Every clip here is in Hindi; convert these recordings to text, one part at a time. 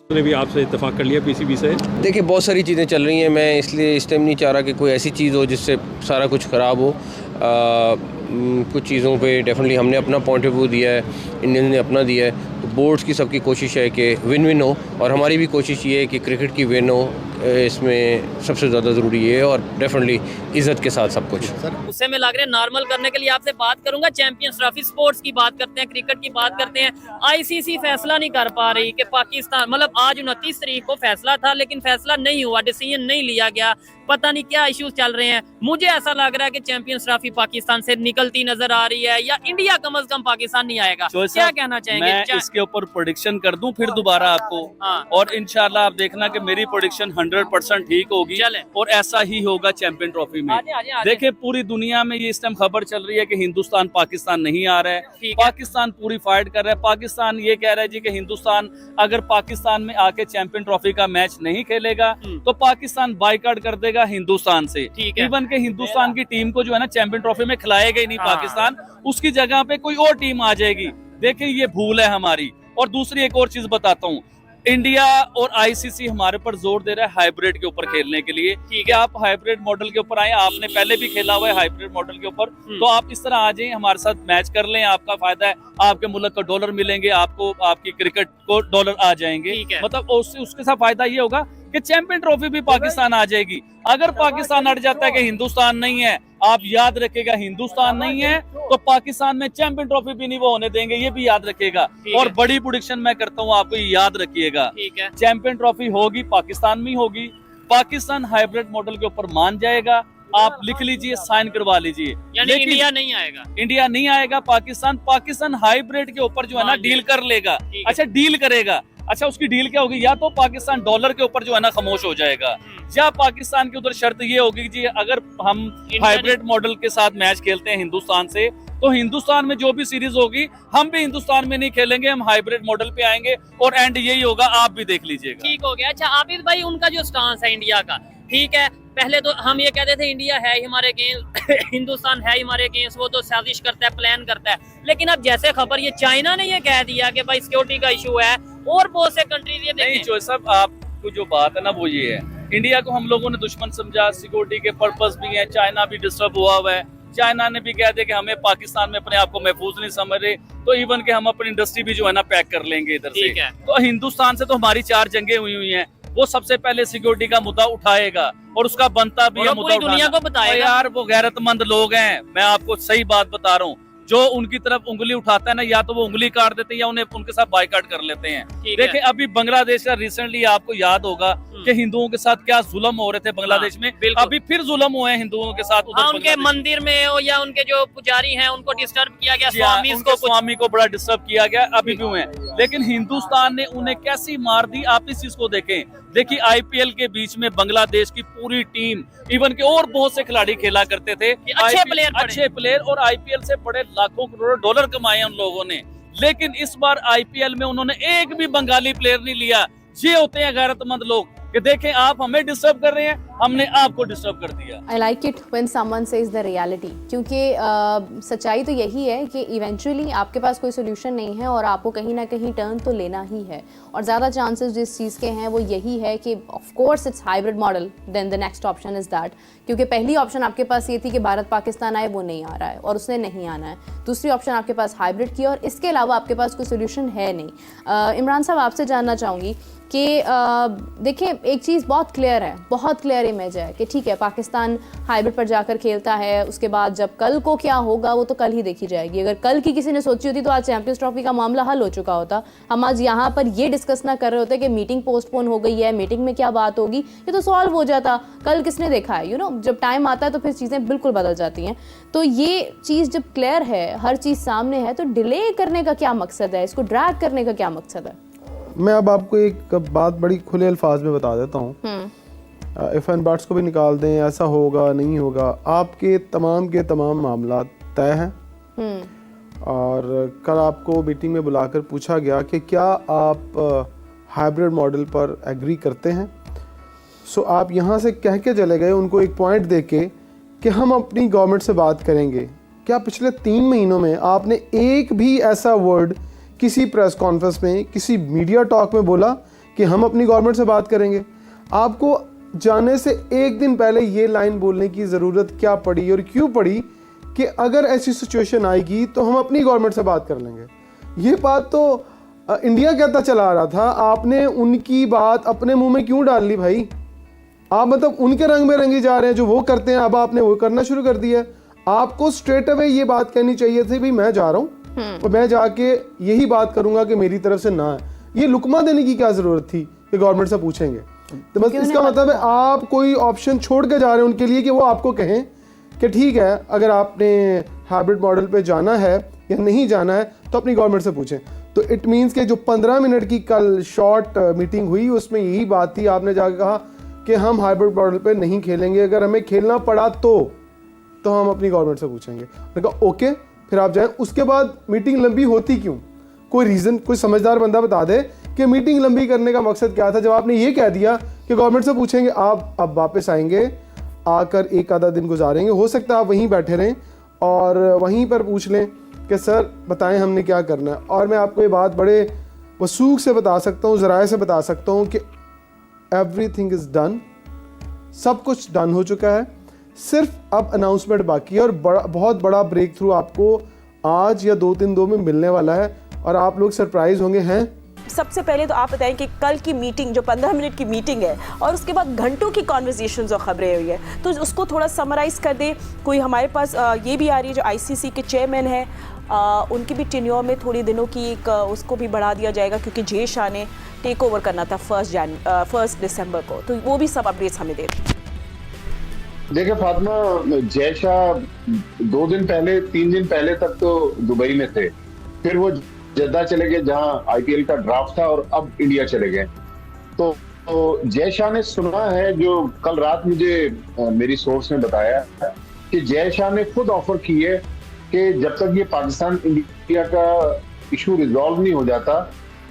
ने भी आपसे इत्तेफाक कर लिया पीसीबी से? देखिए बहुत सारी चीज़ें चल रही हैं, मैं इसलिए इस टाइम नहीं चाह रहा कि कोई ऐसी चीज़ हो जिससे सारा कुछ ख़राब हो। कुछ चीज़ों पे डेफिनेटली हमने अपना पॉइंट ऑफ व्यू दिया है, इंडियंस ने अपना दिया है। तो बोर्ड्स की सबकी कोशिश है कि विन विन हो, और हमारी भी कोशिश ये है कि क्रिकेट की विन हो। इसमें सबसे ज़्यादा ज़रूरी है, और डेफिनेटली इज़्ज़त के साथ सब कुछ। उससे मैं लग रहा है नॉर्मल करने के लिए आपसे बात करूंगा। चैंपियंस ट्रॉफी स्पोर्ट्स की बात करते हैं, क्रिकेट की बात करते हैं। आईसीसी फैसला नहीं कर पा रही कि पाकिस्तान, मतलब आज 29 तारीख को फैसला था लेकिन फैसला नहीं हुआ, डिसीजन नहीं लिया गया। पता नहीं क्या इश्यूज चल रहे हैं। मुझे ऐसा लग रहा है कि चैंपियंस ट्रॉफी पाकिस्तान से निकलती नजर आ रही है, या इंडिया कम अज कम पाकिस्तान नहीं आएगा। क्या कहना चाहेंगे? मैं इसके ऊपर प्रेडिक्शन कर दूं फिर दोबारा आपको, और इंशाल्लाह आप देखना कि मेरी प्रेडिक्शन 100% ठीक होगी, और ऐसा ही होगा चैंपियन ट्रॉफी में। देखिए पूरी दुनिया में ये इस टाइम खबर चल रही है कि हिंदुस्तान पाकिस्तान नहीं आ रहा है। पाकिस्तान पूरी फाइट कर रहा है। पाकिस्तान ये कह रहा है जी कि हिंदुस्तान अगर पाकिस्तान में आके चैंपियन ट्रॉफी का मैच नहीं खेलेगा तो पाकिस्तान बाइकआउट कर देगा हिंदुस्तान से। इवन के हिंदुस्तान की टीम को जो है ना चैंपियन ट्रॉफी में खिलाएगा ही नहीं पाकिस्तान, उसकी जगह पे कोई और टीम आ जाएगी। देखिए ये भूल है हमारी। और दूसरी एक और चीज बताता हूँ, इंडिया और आईसीसी हमारे पर जोर दे रहा है हाइब्रिड के ऊपर खेलने के लिए। ठीक है, आप हाइब्रिड मॉडल के ऊपर आए, आपने पहले भी खेला हुआ है हाइब्रिड मॉडल के ऊपर, तो आप इस तरह आ जाए, हमारे साथ मैच कर लें, आपका फायदा है, आपके मुल्क को डॉलर मिलेंगे, आपको आपकी क्रिकेट को डॉलर आ जाएंगे। मतलब उसके साथ फायदा ये होगा कि चैंपियन ट्रॉफी भी पाकिस्तान आ जाएगी। अगर पाकिस्तान अड़ जाता है कि हिंदुस्तान नहीं है, आप याद रखिएगा हिंदुस्तान नहीं है तो पाकिस्तान में चैंपियन ट्रॉफी भी नहीं वो होने देंगे, ये भी याद रखिएगा। और बड़ी प्रेडिक्शन मैं करता हूँ, आपको ये याद रखिएगा, चैंपियन ट्रॉफी होगी पाकिस्तान में होगी। पाकिस्तान हाइब्रिड मॉडल के ऊपर मान जाएगा, आप लिख लीजिए, साइन करवा लीजिए। यानी इंडिया नहीं आएगा, इंडिया नहीं आएगा, पाकिस्तान हाइब्रिड के ऊपर जो है ना डील कर लेगा। अच्छा डील करेगा, अच्छा उसकी डील क्या होगी, या तो पाकिस्तान डॉलर के ऊपर जो है ना खामोश हो जाएगा, या पाकिस्तान की उधर शर्त ये होगी जी अगर हम हाइब्रिड मॉडल के साथ मैच खेलते हैं हिंदुस्तान से, तो हिंदुस्तान में जो भी सीरीज होगी हम भी हिंदुस्तान में नहीं खेलेंगे, हम हाइब्रिड मॉडल पे आएंगे, और एंड यही होगा, आप भी देख लीजिएगा। ठीक हो गया। अच्छा आबिद भाई, उनका जो स्टांस है इंडिया का, ठीक है, पहले तो हम ये कहते थे इंडिया है हमारे अगेंस्ट हिंदुस्तान है हमारे अगेंस्ट, वो तो साजिश करता है, प्लान करता है। लेकिन अब जैसे खबर ये चाइना ने ये कह दिया कि भाई सिक्योरिटी का इशू है, और बहुत से कंट्रीज ये नहीं जो सब आपको जो बात है ना वो ये है, इंडिया को हम लोगों ने दुश्मन समझा, सिक्योरिटी के पर्पस भी है, चाइना भी डिस्टर्ब हुआ है, चाइना ने भी कह दिया कि हमें पाकिस्तान में अपने आप को महफूज नहीं समझ रहे, तो इवन के हम अपनी इंडस्ट्री भी जो है ना पैक कर लेंगे इधर से। तो हिंदुस्तान से तो हमारी 4 जंगें हुई हैं, वो सबसे पहले सिक्योरिटी का मुद्दा उठाएगा, और उसका बनता भी है मुद्दा दुनिया को बताएगा। यार वो गैरतमंद लोग हैं, मैं आपको सही बात बता रहा हूँ, जो उनकी तरफ उंगली उठाता है ना, या तो वो उंगली काट देते हैं या उन्हें उनके साथ बाइकाट कर लेते हैं। देखिए अभी बांग्लादेश का रिसेंटली आपको याद होगा कि हिंदुओं के साथ क्या जुल्म हो रहे थे बांग्लादेश में, अभी फिर जुल्म हुए हैं हिंदुओं के साथ उधर। उनके मंदिर में या उनके जो पुजारी हैं उनको डिस्टर्ब किया गया, स्वामी को बड़ा डिस्टर्ब किया गया, अभी भी हुए हैं। लेकिन हिंदुस्तान ने उन्हें कैसी मार दी, आप इस चीज को देखें। देखिए आईपीएल के बीच में बांग्लादेश की पूरी टीम, इवन के और बहुत से खिलाड़ी खेला करते थे, अच्छे प्लेयर, और आईपीएल से बड़े लाखों करोड़ डॉलर कमाए उन लोगों ने। लेकिन इस बार आईपीएल में उन्होंने एक भी बंगाली प्लेयर नहीं लिया। ये होते हैं गैरतमंद लोग कि देखें आप हमें डिस्टर्ब कर रहे हैं, हमने आपको डिस्टर्ब कर दिया। I like it when someone says the reality, क्योंकि सच्चाई तो यही है कि इवेंचुअली आपके पास कोई सोल्यूशन नहीं है और आपको कहीं ना कहीं टर्न तो लेना ही है, और ज़्यादा चांसेस जिस चीज़ के हैं वो यही है कि of course it's hybrid model, then the next option is that, क्योंकि पहली ऑप्शन आपके पास ये थी कि भारत पाकिस्तान आए, वो नहीं आ रहा है और उसने नहीं आना है। दूसरी ऑप्शन आपके पास हाइब्रिड की, और इसके अलावा आपके पास कोई सोल्यूशन है नहीं। इमरान साहब आपसे जानना चाहूँगी कि देखिए एक चीज़ बहुत क्लियर है, बहुत क्लियर इमेज है कि ठीक है पाकिस्तान हाइब्रिड पर जाकर खेलता है, उसके बाद जब कल को क्या होगा वो तो कल ही देखी जाएगी। अगर कल की किसी ने सोची होती तो आज चैंपियंस ट्रॉफी का मामला हल हो चुका होता। हम आज यहाँ पर ये डिस्कस ना कर रहे होते कि मीटिंग पोस्टपोन हो गई है, मीटिंग में क्या बात होगी, ये तो सॉल्व हो जाता। कल किसने देखा है, जब टाइम आता है तो फिर चीज़ें बिल्कुल बदल जाती हैं। तो ये चीज़ जब क्लियर है, हर चीज़ सामने है, तो डिले करने का क्या मकसद है, इसको ड्रैग करने का क्या मकसद है? मैं अब आपको एक बात बड़ी खुले अल्फाज में बता देता हूँ, इफ एंड बट्स को भी निकाल दें, ऐसा होगा नहीं होगा, आपके तमाम मामला तय हैं। और कल आपको मीटिंग में बुलाकर पूछा गया कि क्या आप हाइब्रिड मॉडल पर एग्री करते हैं। सो आप यहाँ से कह के चले गए उनको एक पॉइंट दे के कि हम अपनी गवर्नमेंट से बात करेंगे। क्या पिछले 3 महीनों में आपने एक भी ऐसा वर्ड किसी प्रेस कॉन्फ्रेंस में, किसी मीडिया टॉक में बोला कि हम अपनी गवर्नमेंट से बात करेंगे। आपको जाने से एक दिन पहले ये लाइन बोलने की ज़रूरत क्या पड़ी और क्यों पड़ी कि अगर ऐसी सिचुएशन आएगी तो हम अपनी गवर्नमेंट से बात कर लेंगे। ये बात तो इंडिया कहता चला आ रहा था, आपने उनकी बात अपने मुंह में क्यों डाल ली भाई? आप मतलब उनके रंग में रंगी जा रहे हैं, जो वो करते हैं अब आपने वो करना शुरू कर दिया है। आपको स्ट्रेट अवे ये बात कहनी चाहिए थी, भाई मैं जा रहा हूँ और मैं जाके यही बात करूंगा कि मेरी तरफ से ना है। ये लुकमा देने की क्या जरूरत थी कि गवर्नमेंट से पूछेंगे? तो बस इसका मतलब है आप कोई ऑप्शन छोड़ के जा रहे हैं उनके लिए कि वो आपको कहें कि ठीक है अगर आपने हाइब्रिड मॉडल पे जाना है या नहीं जाना है तो अपनी गवर्नमेंट से पूछें। तो इट मीन्स कि जो 15 मिनट की कल शॉर्ट मीटिंग हुई उसमें यही बात थी, आपने जाके कहा कि हम हाइब्रिड मॉडल पे नहीं खेलेंगे, अगर हमें खेलना पड़ा तो हम अपनी गवर्नमेंट से पूछेंगे। मैंने कहा ओके, फिर आप जाएं। उसके बाद मीटिंग लंबी होती क्यों? कोई रीज़न, कोई समझदार बंदा बता दे कि मीटिंग लंबी करने का मकसद क्या था। जब आपने ये कह दिया कि गवर्नमेंट से पूछेंगे, आप अब वापस आएंगे, आकर एक आधा दिन गुजारेंगे, हो सकता है आप वहीं बैठे रहें और वहीं पर पूछ लें कि सर बताएं हमने क्या करना है। और मैं आपको ये बात बड़े वसूख से बता सकता हूँ, ज़राए से बता सकता हूँ कि एवरीथिंग इज़ डन, सब कुछ डन हो चुका है, सिर्फ अब अनाउंसमेंट बाकी है। और बहुत बड़ा ब्रेक थ्रू आपको आज या 2-3 दिन में मिलने वाला है और आप लोग सरप्राइज होंगे। हैं सबसे पहले तो आप बताएं कि कल की मीटिंग जो 15 मिनट की मीटिंग है और उसके बाद घंटों की कॉन्वर्जेशंस और खबरें हुई है, तो उसको थोड़ा समराइज़ कर दे। कोई हमारे पास ये भी आ रही है जो आईसीसी के चेयरमैन हैं, उनकी भी टेन्योर में थोड़ी दिनों की एक उसको भी बढ़ा दिया जाएगा क्योंकि जय शाह ने टेक ओवर करना था 1 दिसंबर को। तो वो भी सब अपडेट्स हमें दे दें। देखिए फातिमा, जय शाह 2 दिन पहले 3 दिन पहले तक तो दुबई में थे, फिर वो जद्दा चले गए जहां आईपीएल का ड्राफ्ट था और अब इंडिया चले गए। तो जय शाह ने सुना है, जो कल रात मुझे मेरी सोर्स ने बताया कि जय शाह ने खुद ऑफर की है कि जब तक ये पाकिस्तान इंडिया का इशू रिजॉल्व नहीं हो जाता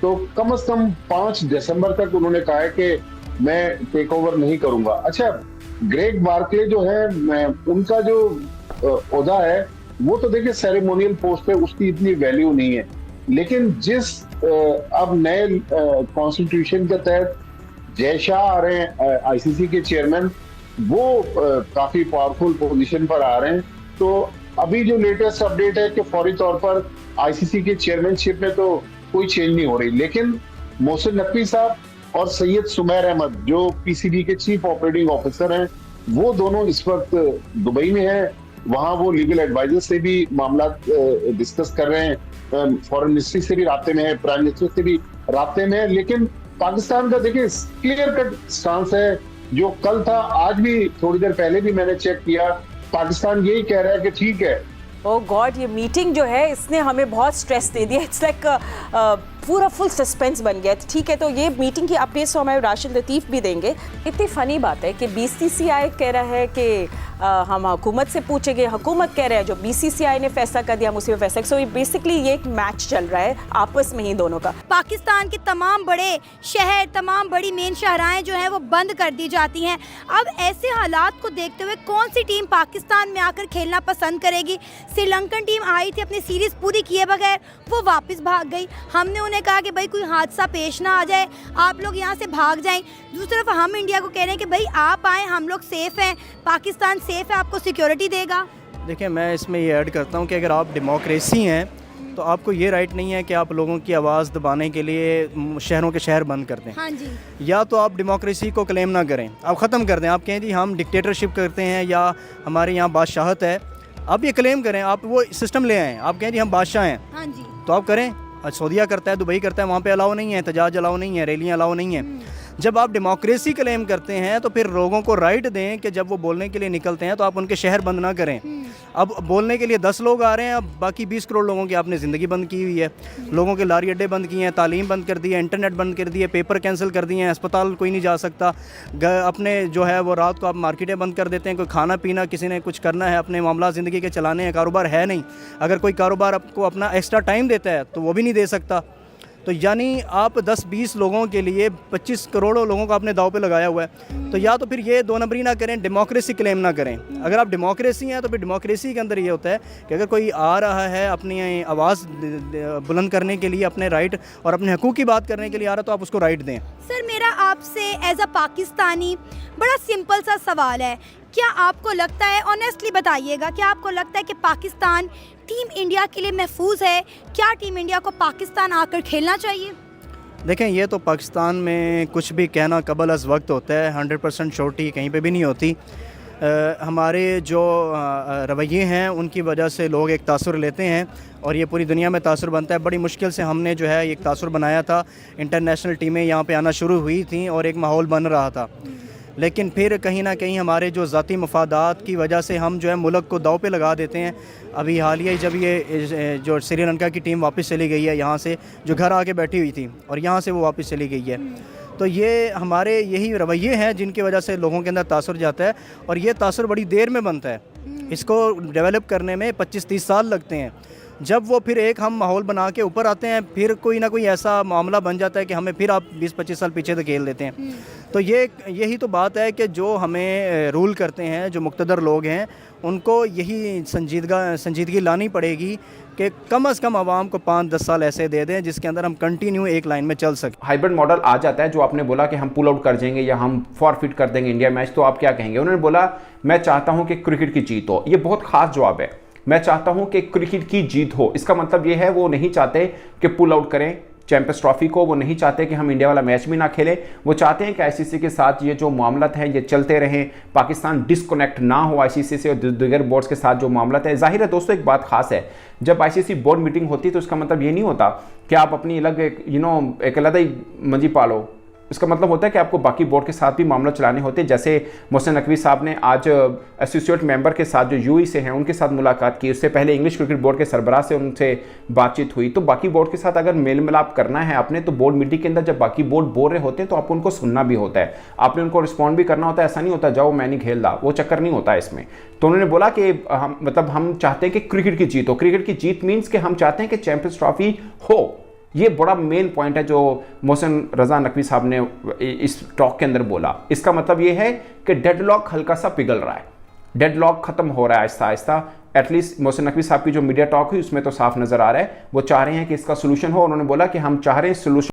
तो कम से कम 5 दिसंबर तक उन्होंने कहा है कि मैं टेक ओवर नहीं करूंगा। अच्छा, ग्रेग बार्कले जो है, उनका जो ओहदा है वो तो देखिए सेरेमोनियल पोस्ट है, उसकी इतनी वैल्यू नहीं है। लेकिन जिस अब नए कॉन्स्टिट्यूशन के तहत जय शाह आ रहे हैं आईसीसी के चेयरमैन, वो काफी पावरफुल पोजीशन पर आ रहे हैं। तो अभी जो लेटेस्ट अपडेट है कि फौरी तौर पर आईसीसी के चेयरमैनशिप में तो कोई चेंज नहीं हो रही, लेकिन मोहसिन नकवी साहब और सैयद सुमैर अहमद जो पीसीबी के चीफ ऑपरेटिंग ऑफिसर हैं, वो दोनों इस वक्त दुबई में हैं। वहां वो लीगल एडवाइजर से भी मामला डिस्कस कर रहे हैं, फॉरेन मिनिस्ट्री से भी राब्ते में है, प्राइम मिनिस्टर से भी राब्ते में है। लेकिन पाकिस्तान का देखिए क्लियर कट स्टांस है, जो कल था, आज भी थोड़ी देर पहले भी मैंने चेक किया, पाकिस्तान यही कह रहा है कि ठीक है। ओह गॉड, ये मीटिंग जो है इसने हमें बहुत स्ट्रेस दे दिया। इट्स लाइक पूरा फुल सस्पेंस बन गया। ठीक है, तो ये मीटिंग की अपडेट्स तो हमारे राशिद लतीफ़ भी देंगे। इतनी फ़नी बात है कि बीसीसीआई कह रहा है कि हम हुकूमत से पूछेंगे, हुकूमत कह रहे हैं जो बीसीसीआई ने फैसला कर दिया हम उसी में फैसला। सो बेसिकली ये एक मैच चल रहा है आपस में ही दोनों का। पाकिस्तान के तमाम बड़े शहर, तमाम बड़ी मेन शाहराएं जो हैं वो बंद कर दी जाती हैं। अब ऐसे हालात को देखते हुए कौन सी टीम पाकिस्तान में आकर खेलना पसंद करेगी? श्रीलंकन टीम आई थी अपनी सीरीज़ पूरी किए बगैर, वो वापस भाग गई। हमने उन्हें कहा कि भाई कोई हादसा पेश ना आ जाए, आप लोग यहाँ से भाग जाएं। दूसरी तरफ हम इंडिया को कह रहे हैं कि भाई आप आएँ, हम लोग सेफ़ हैं, पाकिस्तान सेफ़ है, आपको सिक्योरिटी देगा। देखिए, मैं इसमें ये ऐड करता हूँ कि अगर आप डेमोक्रेसी हैं तो आपको ये राइट नहीं है कि आप लोगों की आवाज़ दबाने के लिए शहरों के शहर बंद कर दें। हाँ जी। या तो आप डेमोक्रेसी को क्लेम ना करें, आप ख़त्म कर दें। आप कहें जी हम डिक्टेटरशिप करते हैं या हमारे यहाँ बादशाहत है, आप ये क्लेम करें, आप वो सिस्टम ले आएँ। आप कहें जी हम बादशाह हैं, हाँ जी, तो आप करें। सऊदीया करता है, दुबई करता है, वहाँ पे अलाउ नहीं है, एहतजाज अलाउ नहीं है, रैलियाँ अलाउ नहीं है। जब आप डेमोक्रेसी क्लेम करते हैं तो फिर लोगों को राइट दें कि जब वो बोलने के लिए निकलते हैं तो आप उनके शहर बंद ना करें। अब बोलने के लिए 10 लोग आ रहे हैं, अब बाकी 20 करोड़ लोगों की आपने ज़िंदगी बंद की हुई है। लोगों के लारी अड्डे बंद किए हैं, तालीम बंद कर दी है, इंटरनेट बंद कर दिए, पेपर कैंसिल कर दिए हैं, अस्पताल कोई नहीं जा सकता। अपने जो है वो रात को आप मार्केटें बंद कर देते हैं, कोई खाना पीना किसी ने कुछ करना है, अपने मामला ज़िंदगी के चलाने हैं, कारोबार है नहीं। अगर कोई कारोबार आपको अपना एक्स्ट्रा टाइम देता है तो वो भी नहीं दे सकता। तो यानी आप 10-20 लोगों के लिए 25 करोड़ों लोगों को आपने दाव पे लगाया हुआ है। तो या तो फिर ये 2 नंबरी ना करें, डेमोक्रेसी क्लेम ना करें। अगर आप डेमोक्रेसी हैं तो फिर डेमोक्रेसी के अंदर ये होता है कि अगर कोई आ रहा है अपनी आवाज़ बुलंद करने के लिए, अपने राइट और अपने हकूक़ की बात करने के लिए आ रहा है, तो आप उसको राइट दें। सर मेरा आपसे एज अ पाकिस्तानी बड़ा सिंपल सा सवाल है, क्या आपको लगता है, ऑनेस्टली बताइएगा, क्या आपको लगता है कि पाकिस्तान टीम इंडिया के लिए महफूज है? क्या टीम इंडिया को पाकिस्तान आकर खेलना चाहिए? देखें, ये तो पाकिस्तान में कुछ भी कहना कबल अज़ वक्त होता है, 100% श्योरिटी कहीं पे भी नहीं होती। हमारे जो रवैये हैं उनकी वजह से लोग एक तासुर लेते हैं और ये पूरी दुनिया में तासुर बनता है। बड़ी मुश्किल से हमने जो है एक तासुर बनाया था, इंटरनेशनल टीमें यहाँ पे आना शुरू हुई थी और एक माहौल बन रहा था, लेकिन फिर कहीं ना कहीं हमारे जो ज़ाती मफादात की वजह से हम जो है मुल्क को दाव पे लगा देते हैं। अभी हालिया जब ये जो श्रीलंका की टीम वापस चली गई है यहाँ से, जो घर आके बैठी हुई थी और यहाँ से वो वापस चली गई है, तो ये हमारे यही रवैये हैं जिनकी वजह से लोगों के अंदर तासुर जाता है और ये तासुर बड़ी देर में बनता है। इसको डेवलप करने में 25-30 साल लगते हैं। जब वो फिर एक हम माहौल बना के ऊपर आते हैं, फिर कोई ना कोई ऐसा मामला बन जाता है कि हमें फिर आप 20-25 साल पीछे धकेल देते हैं। तो यही तो बात है कि जो हमें रूल करते हैं, जो मुक़्तदर लोग हैं, उनको यही संजीदगी लानी पड़ेगी कि कम से कम आवाम को 5-10 साल ऐसे दे दें जिसके अंदर हम कंटिन्यू एक लाइन में चल सकें। हाइब्रिड मॉडल आ जाता है, जो आपने बोला कि हम पुल आउट कर जाएंगे या हम फॉरफिट कर देंगे इंडिया मैच, तो आप क्या कहेंगे? उन्होंने बोला मैं चाहता हूं कि क्रिकेट की जीत हो। ये बहुत खास जवाब है, मैं चाहता हूं कि क्रिकेट की जीत हो। इसका मतलब ये है वो नहीं चाहते कि पुल आउट करें चैंपियंस ट्रॉफी को, वो नहीं चाहते कि हम इंडिया वाला मैच भी ना खेलें, वो चाहते हैं कि आईसीसी के साथ ये जो मामला है ये चलते रहें, पाकिस्तान डिस्कनेक्ट ना हो आईसीसी से और दीगर बोर्ड्स के साथ जो मामला है। जाहिर है दोस्तों, एक बात खास है, जब आईसीसी बोर्ड मीटिंग होती है तो इसका मतलब ये नहीं होता कि आप अपनी अलग एक अलग ही मंजी पालो। इसका मतलब होता है कि आपको बाकी बोर्ड के साथ भी मामला चलाने होते हैं। जैसे मोहसिन नकवी साहब ने आज एसोसिएट मेंबर के साथ जो यूएई से हैं उनके साथ मुलाकात की, उससे पहले इंग्लिश क्रिकेट बोर्ड के सरबराह से उनसे बातचीत हुई। तो बाकी बोर्ड के साथ अगर मेल मिलाप करना है आपने, तो बोर्ड मीटिंग के अंदर जब बाकी बोर्ड बोल रहे होते हैं तो आपको उनको सुनना भी होता है, आपने उनको रिस्पॉन्ड भी करना होता है। ऐसा नहीं होता जाओ मैं नहीं खेल रहा, वो चक्कर नहीं होता इसमें। तो उन्होंने बोला कि हम चाहते हैं कि क्रिकेट की जीत हो। क्रिकेट की जीत मीन्स कि हम चाहते हैं कि चैंपियंस ट्रॉफी हो। ये बड़ा मेन पॉइंट है जो मोहसिन रजा नकवी साहब ने इस टॉक के अंदर बोला। इसका मतलब ये है कि डेडलॉक हल्का सा पिघल रहा है, डेडलॉक खत्म हो रहा है आहिस्ता आहिस्ता। एटलीस्ट मोहसिन नकवी साहब की जो मीडिया टॉक हुई उसमें तो साफ नजर आ रहा है वो चाह रहे हैं कि इसका सोल्यूशन हो। उन्होंने बोला कि हम चाह रहे हैं सोल्यूशन